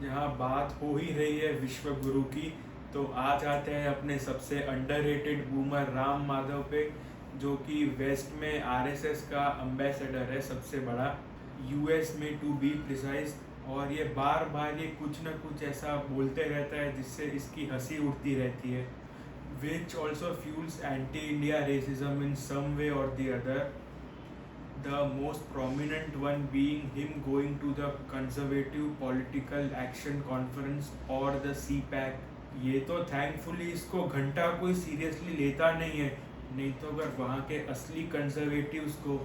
जहाँ बात हो ही रही है विश्व गुरु की, तो आज आते हैं अपने सबसे अंडररेटेड बूमर राम माधव पे, जो कि वेस्ट में आरएसएस का एम्बेसडर है, सबसे बड़ा, यूएस में टू बी प्रिसाइज। और ये बार बार ये कुछ ना कुछ ऐसा बोलते रहता है जिससे इसकी हंसी उड़ती रहती है, which also fuels anti-India racism in some way or the other. The most prominent one being him going to the Conservative Political Action Conference or the CPAC. ये तो थैंकफुली इसको घंटा कोई सीरियसली लेता नहीं है, नहीं तो अगर वहाँ के असली कंजर्वेटिव्स को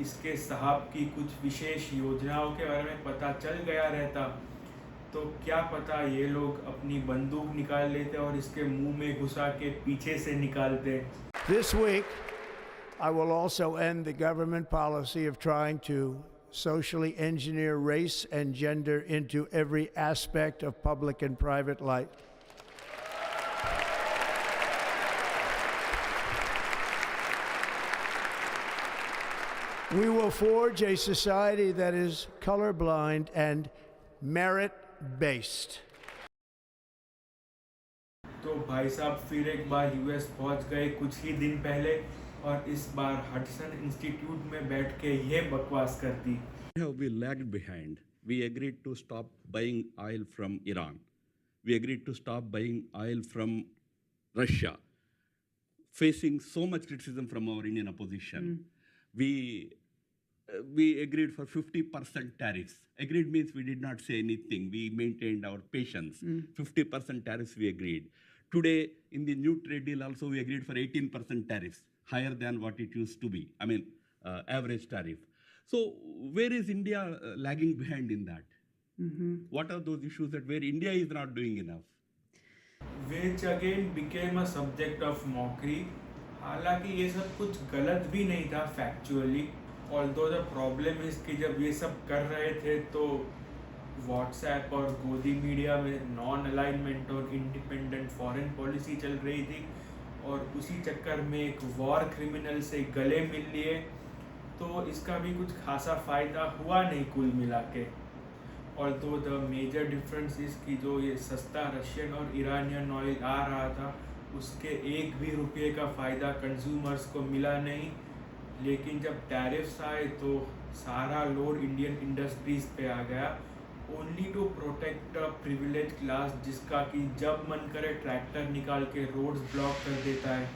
इसके साहब की कुछ विशेष योजनाओं के बारे में पता चल गया रहता, तो क्या पता ये लोग अपनी बंदूक निकाल लेते और इसके मुंह में घुसा के पीछे से निकालते। This week, I will also end the government policy of trying to socially engineer race and gender into every aspect of public and private life. We will forge a society that is colorblind and merit-based. तो भाई साहब फिर एक बार US पहुंच गए कुछ ही दिन पहले, और इस बार हडसन इंस्टीट्यूट में बैठ के ये बकवास कर दी। We lagged behind. We agreed to stop buying oil from Iran. We agreed to stop buying oil from Russia, facing so much criticism from our Indian opposition. We agreed for 50% tariffs. Agreed means we did not say anything. We maintained our patience. 50% tariffs we agreed. Today, in the new trade deal also, we agreed for 18% tariffs, higher than what it used to be. I mean, average tariff. So where is India lagging behind in that? What are those issues that where India is not doing enough? Which again became a subject of mockery. हालांकि ये सब कुछ गलत भी नहीं था factually, although the problem is कि जब ये सब कर रहे थे तो व्हाट्सएप और गोदी मीडिया में नॉन अलाइनमेंट और इंडिपेंडेंट फॉरेन पॉलिसी चल रही थी, और उसी चक्कर में एक वॉर क्रिमिनल से गले मिल लिए, तो इसका भी कुछ खासा फ़ायदा हुआ नहीं कुल मिला के। Although the major difference is कि जो ये सस्ता रशियन और ईरानियन ऑयल आ रहा था उसके एक भी रुपये का फ़ायदा कंज्यूमर्स को मिला नहीं, लेकिन जब टैरिफ्स आए तो सारा लोड इंडियन इंडस्ट्रीज़ पे आ गया, only to protect a privilege class जिसका कि जब मन करे ट्रैक्टर निकाल के रोड्स ब्लॉक कर देता है।